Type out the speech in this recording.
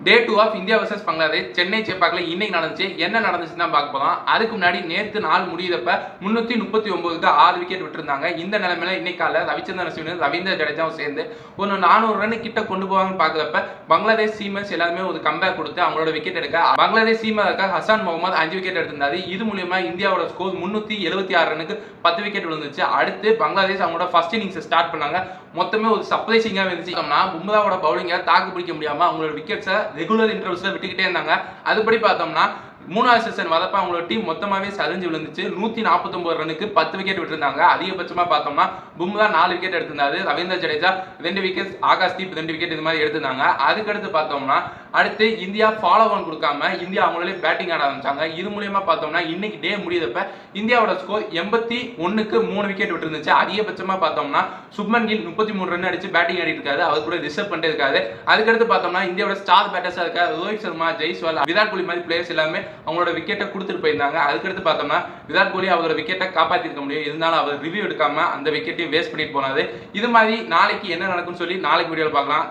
Day 2 of India versus Bangladesh Chennai சேப்பாக்கில் இன்னைக்கு நடந்துச்சு. என்ன நடந்துச்சுன்னு தான் பார்க்க போறோம். அதுக்கு முன்னாடி நேற்று நாள் முடியறப்ப 339க்கு 6 விக்கெட் விட்டுருந்தாங்க. இந்த நிலைமையில இன்னைக்கு காலைல ரவிச்சந்திரன் அஸ்வினும் ரவீந்திர ஜடேஜாவும் சேர்ந்து ஒரு 400 ரன் கிட்ட கொண்டு போவாங்கன்னு பார்க்குறப்ப பங்களாதேஷ் சீமர்ஸ் எல்லாருமே ஒரு கம்பேக் கொடுத்து அவங்களோட விக்கெட் எடுக்க பங்களாதேஷ் சீமருக்கு ஹசான் முகமது 5 விக்கெட் எடுத்திருந்தாரு. இது மூலியமா இந்தியாவோட ஸ்கோர் 376 ரன்னுக்கு 10 விக்கெட் விழுந்துச்சு. அடுத்து பங்களாதேஷ் அவங்களோட ஃபர்ஸ்ட் இன்னிங்ஸ் ஸ்டார்ட் பண்ணாங்க. மொத்தமே ஒரு சர்ப்ரைசிங்கா இருந்துச்சு. பும்ராவோட பவுலிங்கை தாக்கு பிடிக்க முடியாம அவங்களோட விக்கெட்ஸை ரெகுலர் இன்டர்வல்ஸ்ல விட்டுக்கிட்டே இருந்தாங்க. அதுபடி பார்த்தோம்னா மூணாவது செஷன் வரப்ப அவங்களோட டீம் மொத்தமாவே சரிஞ்சு விழுந்துச்சு. 149 ரன்னுக்கு 10 விக்கெட் விட்டுருந்தாங்க. அதிகபட்சமா பார்த்தோம்னா பும்ரா 4 விக்கெட் எடுத்திருந்தாரு. ரவீந்திர ஜடேஜா 2 விக்கெட், ஆகாஷ்தீப் 2 விக்கெட் இது மாதிரி எடுத்திருந்தாங்க. அதுக்கடுத்து பார்த்தோம்னா அடுத்து இந்தியா ஃபாலோ ஆன் கொடுக்காம இந்தியா அவங்களே பேட்டிங் ஆட ஆரம்பிச்சாங்க. இது மூலியமா பார்த்தோம்னா இன்னைக்கு டே முடியறப்ப இந்தியாவோட ஸ்கோர் 81க்கு 3 விக்கெட் விட்டுருந்துச்சு. அதிகபட்சமா பார்த்தோம்னா சுப்மன் கில் 33 ரன் அடிச்சு பேட்டிங் ஆடிட்டு இருக்காரு. அவர் கூட ரிசர்வ் பண்ணிட்டு இருக்காரு. அதுக்கடுத்து பார்த்தோம்னா இந்தியாவோட ஸ்டார் பேட்டர்ஸா இருக்க ரோஹித் சர்மா, ஜெய்ஸ்வால், விராட் கோலி மாதிரி பிளேயர்ஸ் எல்லாமே அவங்களோட விக்கெட்டை கொடுத்துட்டு போயிருந்தாங்க. அதுக்கடுத்து பார்த்தோம்னா விராட் கோலி அவரோட விக்கெட்டை காப்பாற்றிருக்க முடியும். இருந்தாலும் அவர் ரிவ்யூ எடுக்காம அந்த விக்கெட்டையும் வேஸ்ட் பண்ணிட்டு போனாரு. இது மாதிரி நாளைக்கு என்ன நடக்கும்னு சொல்லி நாளைக்கு வீடியோவில் பார்க்கலாம்.